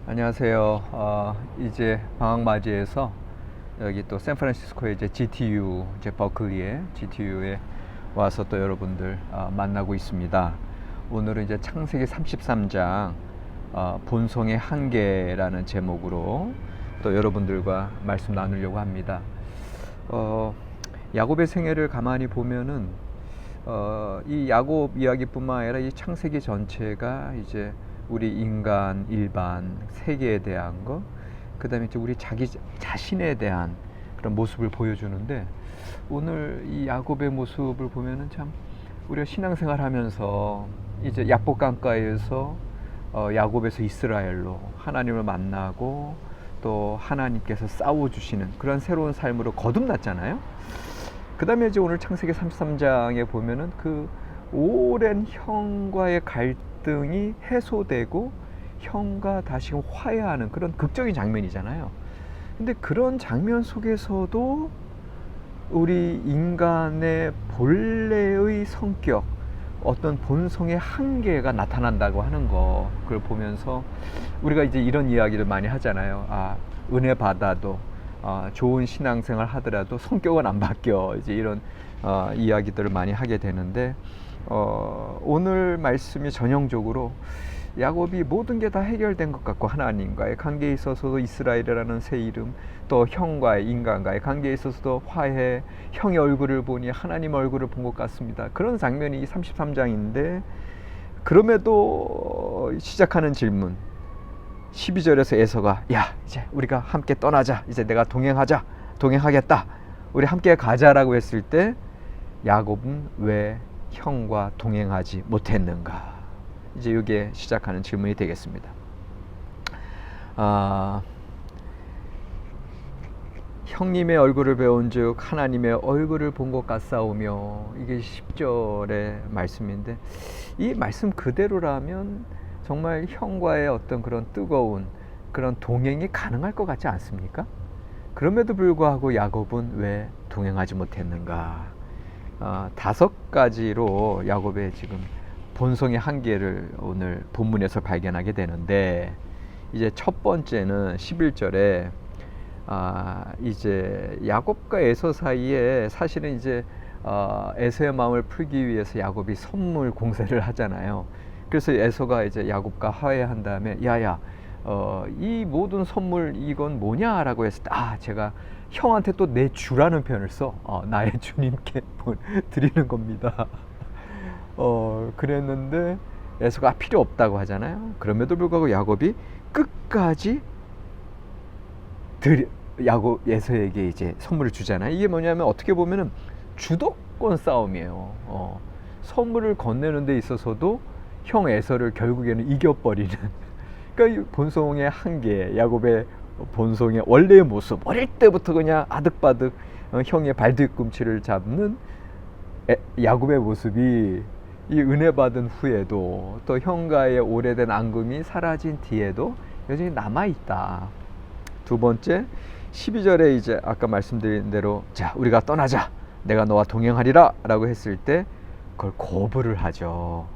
안녕하세요. 이제 방학 맞이해서 여기 또 샌프란시스코의 이제 GTU, 이제 버클리의 GTU에 와서 또 여러분들 만나고 있습니다. 오늘은 이제 창세기 33장 본성의 한계라는 제목으로 또 여러분들과 말씀 나누려고 합니다. 야곱의 생애를 가만히 보면은 이 야곱 이야기뿐만 아니라 이 창세기 전체가 이제 우리 인간 일반 세계에 대한 거, 그 다음에 이제 우리 자기 자신에 대한 그런 모습을 보여주는데, 오늘 이 야곱의 모습을 보면은 참 우리가 신앙생활 하면서 이제 야복 강가에서 야곱에서 이스라엘로 하나님을 만나고 또 하나님께서 싸워주시는 그런 새로운 삶으로 거듭났잖아요. 그 다음에 이제 오늘 창세기 33장에 보면은 그 오랜 형과의 갈등이 해소되고 형과 다시금 화해하는 그런 극적인 장면이잖아요. 근데 그런 장면 속에서도 우리 인간의 본래의 성격, 어떤 본성의 한계가 나타난다고 하는 거, 그걸 보면서 우리가 이제 이런 이야기를 많이 하잖아요. 은혜 받아도 좋은 신앙생활 하더라도 성격은 안 바뀌어, 이제 이런 이야기들을 많이 하게 되는데, 오늘 말씀이 전형적으로 야곱이 모든 게 다 해결된 것 같고, 하나님과의 관계에 있어서도 이스라엘이라는 새 이름, 또 형과의 인간과의 관계에 있어서도 화해, 형의 얼굴을 보니 하나님 얼굴을 본 것 같습니다. 그런 장면이 33장인데, 그럼에도 시작하는 질문 12절에서 에서가 야, 이제 우리가 함께 떠나자, 이제 내가 동행하겠다, 우리 함께 가자라고 했을 때 야곱은 왜 형과 동행하지 못했는가? 이제 이게 시작하는 질문이 되겠습니다. 형님의 얼굴을 배운즉 하나님의 얼굴을 본 것 같사오며, 이게 10절의 말씀인데, 이 말씀 그대로라면 정말 형과의 어떤 그런 뜨거운 그런 동행이 가능할 것 같지 않습니까? 그럼에도 불구하고 야곱은 왜 동행하지 못했는가? 5가지로 야곱의 지금 본성의 한계를 오늘 본문에서 발견하게 되는데, 이제 첫 번째는 11절에 이제 야곱과 에서 사이에 사실은 이제 에서의 마음을 풀기 위해서 야곱이 선물 공세를 하잖아요. 그래서 에서가 이제 야곱과 화해한 다음에 야야, 이 모든 선물 이건 뭐냐라고 했을 때 제가 형한테 또 내 주라는 표현을 써. 나의 주님께 드리는 겁니다. 그랬는데 에서가 필요 없다고 하잖아요. 그럼에도 불구하고 야곱이 끝까지 야곱 에서에게 이제 선물을 주잖아요. 이게 뭐냐면 어떻게 보면은 주도권 싸움이에요. 선물을 건네는 데 있어서도 형 에서를 결국에는 이겨버리는 그러니까 본성의 한계, 야곱의 본성의 원래의 모습, 어릴 때부터 그냥 아득바득 형의 발뒤꿈치를 잡는 야곱의 모습이 이 은혜 받은 후에도, 또 형과의 오래된 앙금이 사라진 뒤에도 여전히 남아있다. 두 번째, 12절에 이제 아까 말씀드린 대로 자, 우리가 떠나자, 내가 너와 동행하리라 라고 했을 때 그걸 거부를 하죠.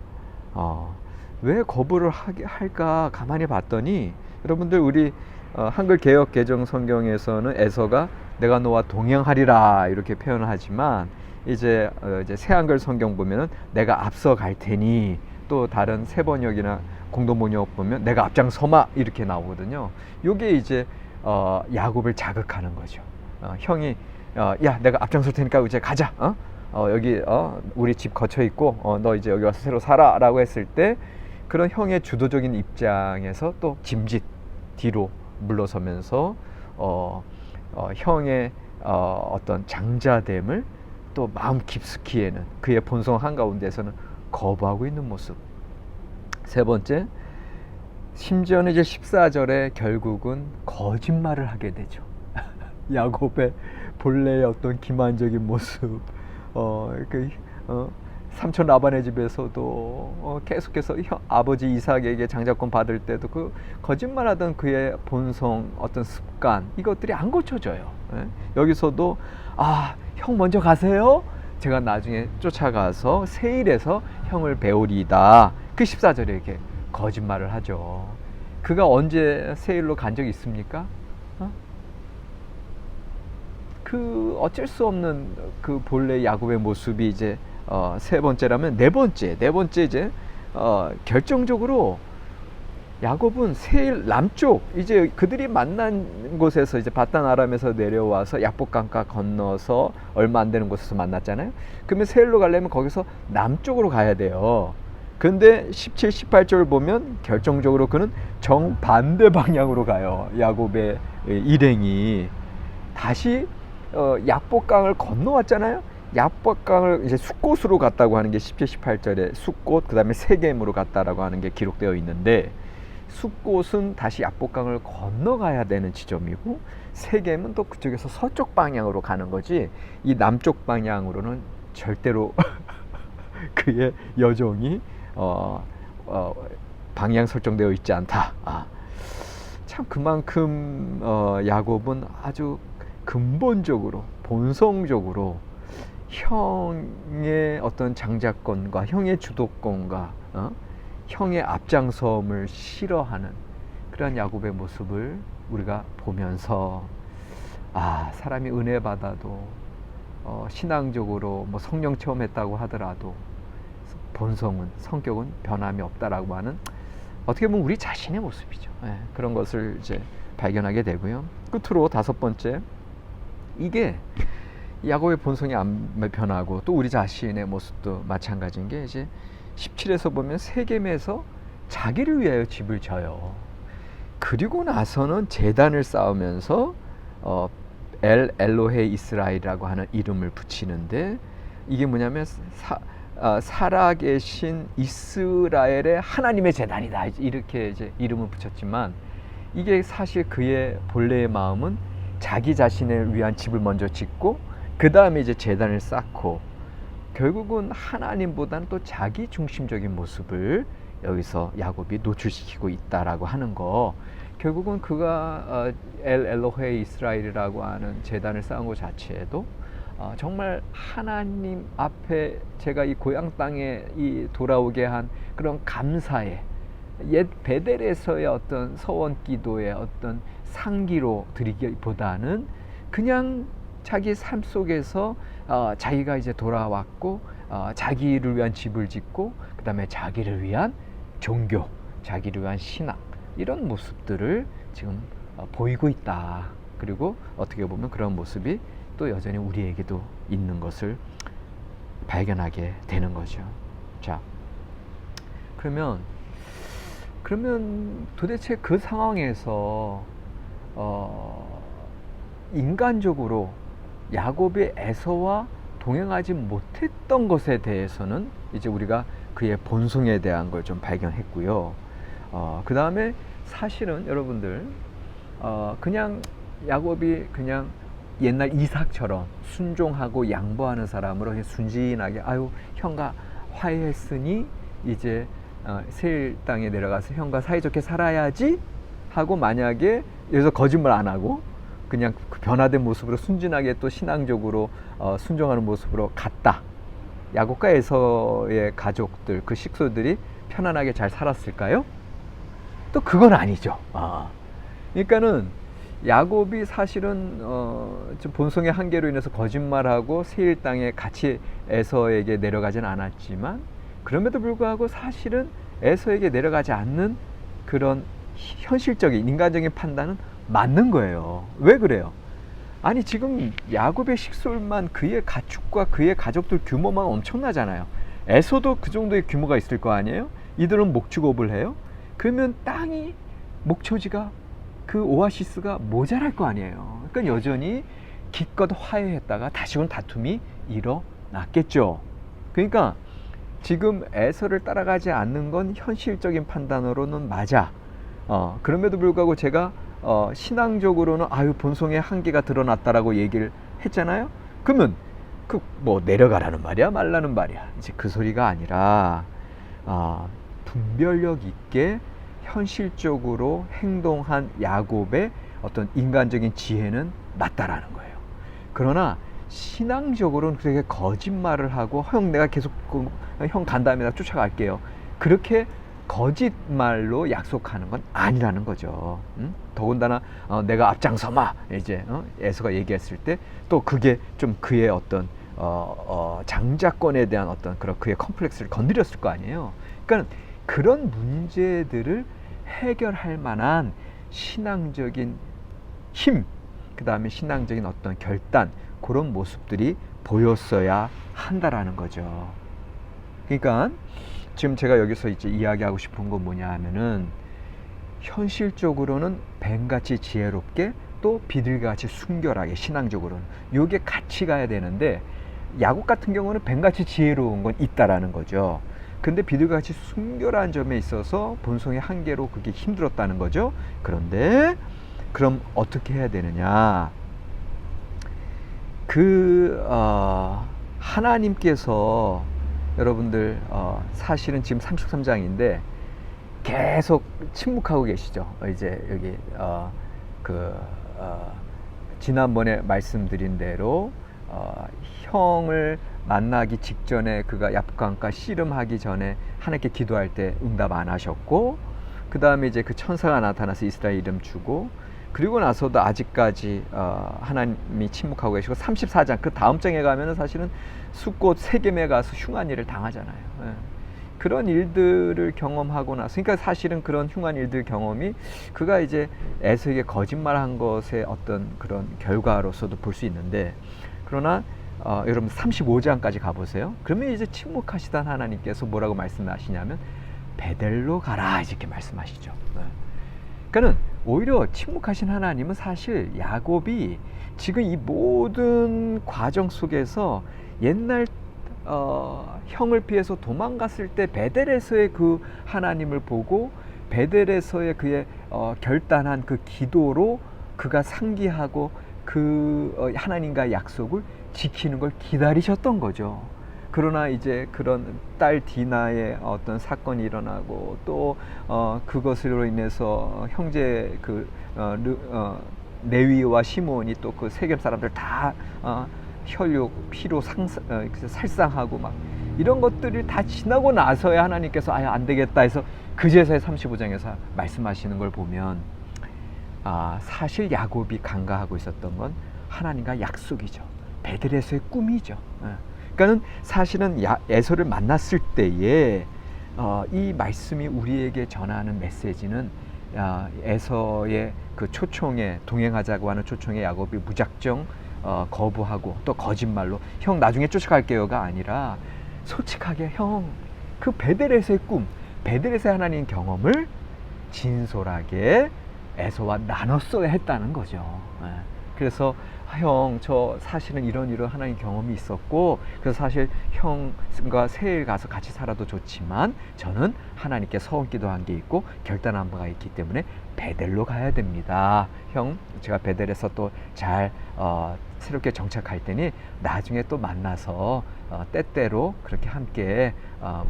왜 거부를 할까 가만히 봤더니, 여러분들 우리 한글 개역 개정 성경에서는 에서가 내가 너와 동행하리라 이렇게 표현을 하지만, 이제 새 한글 성경 보면은 내가 앞서 갈 테니, 또 다른 새 번역이나 공동 번역 보면 내가 앞장서마 이렇게 나오거든요. 이게 이제 야곱을 자극하는 거죠. 형이 야, 내가 앞장설 테니까 이제 가자. 여기 우리 집 거쳐 있고 너 이제 여기 와서 새로 살아라고 했을 때, 그런 형의 주도적인 입장에서 또 짐짓 뒤로 물러서면서 형의 어떤 장자됨을 또 마음 깊숙이에는 그의 본성 한가운데서는 거부하고 있는 모습. 세 번째, 심지어는 이제 14절에 결국은 거짓말을 하게 되죠. 야곱의 본래의 어떤 기만적인 모습, 삼촌 라반의 집에서도 계속해서 아버지 이삭에게 장자권 받을 때도 그 거짓말하던 그의 본성, 어떤 습관, 이것들이 안 고쳐져요. 여기서도 형 먼저 가세요, 제가 나중에 쫓아가서 세일해서 형을 배우리다, 그 14절에 이렇게 거짓말을 하죠. 그가 언제 세일로 간 적이 있습니까? 어? 그 어쩔 수 없는 그 본래 야곱의 모습이 이제 세 번째라면 네 번째 이제 결정적으로 야곱은 세일 남쪽 이제 그들이 만난 곳에서 이제 바단 아람에서 내려와서 약복강가 건너서 얼마 안 되는 곳에서 만났잖아요. 그러면 세일로 가려면 거기서 남쪽으로 가야 돼요. 근데 17, 18절 보면 결정적으로 그는 정반대 방향으로 가요. 야곱의 일행이 다시 약복강을 건너왔잖아요. 약복강을 이제 숫곳으로 갔다고 하는 게 17, 18절에 숫곳, 그 다음에 세겜으로 갔다라고 하는 게 기록되어 있는데, 숫곳은 다시 약복강을 건너가야 되는 지점이고 세겜은 또 그쪽에서 서쪽 방향으로 가는 거지, 이 남쪽 방향으로는 절대로 그의 여종이 방향 설정되어 있지 않다. 참 그만큼 야곱은 아주 근본적으로 본성적으로 형의 어떤 장자권과 형의 주도권과 형의 앞장섬을 싫어하는 그런 야곱의 모습을 우리가 보면서 사람이 은혜 받아도 신앙적으로 뭐 성령 체험했다고 하더라도 본성은 성격은 변함이 없다라고 하는, 어떻게 보면 우리 자신의 모습이죠. 그런 것을 이제 발견하게 되고요. 끝으로 다섯 번째, 이게 야곱의 본성이 안 변하고 또 우리 자신의 모습도 마찬가지인 게 이제 17에서 보면 세겜에서 자기를 위하여 집을 져요. 그리고 나서는 제단을 쌓으면서 엘 엘로헤 이스라엘이라고 하는 이름을 붙이는데, 이게 뭐냐면 살아계신 이스라엘의 하나님의 제단이다, 이렇게 이제 이름을 붙였지만, 이게 사실 그의 본래의 마음은 자기 자신을 위한 집을 먼저 짓고 그 다음에 이제 제단을 쌓고, 결국은 하나님보다는 또 자기 중심적인 모습을 여기서 야곱이 노출시키고 있다라고 하는 거, 결국은 그가 엘 엘로헤 이스라엘이라고 하는 제단을 쌓은 것 자체에도 정말 하나님 앞에 제가 이 고향 땅에 돌아오게 한 그런 감사의 옛 베델에서의 어떤 서원 기도의 어떤 상기로 드리기보다는 그냥 자기 삶 속에서 자기가 이제 돌아왔고 자기를 위한 집을 짓고 그 다음에 자기를 위한 종교, 자기를 위한 신앙, 이런 모습들을 지금 보이고 있다. 그리고 어떻게 보면 그런 모습이 또 여전히 우리에게도 있는 것을 발견하게 되는 거죠. 자, 그러면 도대체 그 상황에서 인간적으로 야곱이 에서와 동행하지 못했던 것에 대해서는 이제 우리가 그의 본성에 대한 걸 좀 발견했고요. 그 다음에 사실은 여러분들 그냥 야곱이 그냥 옛날 이삭처럼 순종하고 양보하는 사람으로 순진하게 형과 화해했으니 이제 세일 땅에 내려가서 형과 사이좋게 살아야지 하고, 만약에 여기서 거짓말 안 하고 그냥 그 변화된 모습으로 순진하게 또 신앙적으로 순종하는 모습으로 갔다, 야곱과 에서의 가족들, 그 식구들이 편안하게 잘 살았을까요? 또 그건 아니죠. 그러니까는 야곱이 사실은 좀 본성의 한계로 인해서 거짓말하고 세일 땅에 같이 에서에게 내려가진 않았지만, 그럼에도 불구하고 사실은 에서에게 내려가지 않는 그런 현실적인 인간적인 판단은 맞는 거예요. 왜 그래요? 아니 지금 야곱의 식솔만, 그의 가축과 그의 가족들 규모만 엄청나잖아요. 에서도 그 정도의 규모가 있을 거 아니에요? 이들은 목축업을 해요. 그러면 땅이, 목초지가, 그 오아시스가 모자랄 거 아니에요. 그러니까 여전히 기껏 화해했다가 다시금 다툼이 일어났겠죠. 그러니까 지금 에서를 따라가지 않는 건 현실적인 판단으로는 맞아. 그럼에도 불구하고 제가 신앙적으로는 본성의 한계가 드러났다라고 얘기를 했잖아요. 그러면 그 뭐 내려가라는 말이야 말라는 말이야, 이제 그 소리가 아니라 분별력 있게 현실적으로 행동한 야곱의 어떤 인간적인 지혜는 맞다라는 거예요. 그러나 신앙적으로는 그렇게 거짓말을 하고 형 내가 계속 형 간 다음에 나 쫓아갈게요, 그렇게 거짓말로 약속하는 건 아니라는 거죠. 더군다나 내가 앞장서마 이제 에서가 얘기했을 때 또 그게 좀 그의 어떤 장자권에 대한 어떤 그런 그의 컴플렉스를 건드렸을 거 아니에요. 그러니까 그런 문제들을 해결할 만한 신앙적인 힘, 그 다음에 신앙적인 어떤 결단, 그런 모습들이 보였어야 한다라는 거죠. 그러니까 지금 제가 여기서 이제 이야기하고 싶은 건 뭐냐 하면은, 현실적으로는 뱀같이 지혜롭게 또 비둘기같이 순결하게, 신앙적으로는 요게 같이 가야 되는데, 야곱 같은 경우는 뱀같이 지혜로운 건 있다라는 거죠. 근데 비둘기같이 순결한 점에 있어서 본성의 한계로 그게 힘들었다는 거죠. 그런데 그럼 어떻게 해야 되느냐? 하나님께서 여러분들 사실은 지금 33장인데 계속 침묵하고 계시죠. 이제 여기 지난번에 말씀드린 대로 형을 만나기 직전에 그가 얍간과 씨름하기 전에 하나님께 기도할 때 응답 안 하셨고, 그 다음에 이제 그 천사가 나타나서 이스라엘 이름 주고, 그리고 나서도 아직까지 하나님이 침묵하고 계시고, 34장 그 다음 장에 가면은 사실은 숫꽃 세겜에 가서 흉한 일을 당하잖아요. 예. 그런 일들을 경험하고 나서, 그러니까 사실은 그런 흉한 일들 경험이 그가 이제 에서에게 거짓말한 것의 어떤 그런 결과로서도 볼 수 있는데, 그러나 여러분 35장까지 가보세요. 그러면 이제 침묵하시던 하나님께서 뭐라고 말씀하시냐면 베델로 가라 이렇게 말씀하시죠. 그러니까는 오히려 침묵하신 하나님은 사실 야곱이 지금 이 모든 과정 속에서 옛날 형을 피해서 도망갔을 때 베델에서의 그 하나님을 보고, 베델에서의 그의 결단한 그 기도로 그가 상기하고 그 하나님과의 약속을 지키는 걸 기다리셨던 거죠. 그러나 이제 그런 딸 디나의 어떤 사건이 일어나고, 또 그것으로 인해서 형제 레위와 시몬이 또 그 세겜 사람들 다 혈육 피로 살상하고 막 이런 것들이 다 지나고 나서야 하나님께서 안 되겠다 해서 그제서야 35장에서 말씀하시는 걸 보면, 사실 야곱이 간과하고 있었던 건 하나님과 약속이죠. 베들에서의 꿈이죠. 그러니까는 사실은 에서를 만났을 때에 이 말씀이 우리에게 전하는 메시지는, 에서의 그 초청에 동행하자고 하는 초청에 야곱이 무작정 거부하고 또 거짓말로 형 나중에 쫓아갈게요가 아니라, 솔직하게 형 그 베델에서의 꿈, 베델에서의 하나님 경험을 진솔하게 에서와 나눴어야 했다는 거죠. 그래서 형 저 사실은 이런 하나님 경험이 있었고, 그래서 사실 형과 세일 가서 같이 살아도 좋지만 저는 하나님께 서원 기도한 게 있고 결단한 바가 있기 때문에 베델로 가야 됩니다. 형 제가 베델에서 또 잘 새롭게 정착할 테니 나중에 또 만나서 때때로 그렇게 함께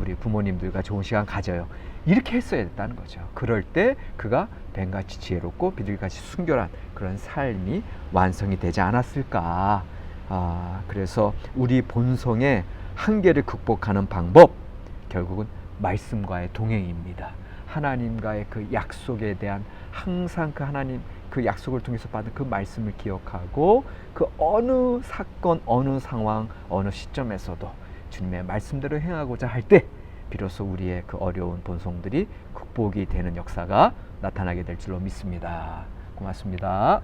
우리 부모님들과 좋은 시간 가져요. 이렇게 했어야 됐다는 거죠. 그럴 때 그가 뱀같이 지혜롭고 비둘기같이 순결한 그런 삶이 완성이 되지 않았을까. 그래서 우리 본성의 한계를 극복하는 방법, 결국은 말씀과의 동행입니다. 하나님과의 그 약속에 대한 항상 그 하나님 그 약속을 통해서 받은 그 말씀을 기억하고, 그 어느 사건, 어느 상황, 어느 시점에서도 주님의 말씀대로 행하고자 할 때 비로소 우리의 그 어려운 본성들이 극복이 되는 역사가 나타나게 될 줄로 믿습니다. 고맙습니다.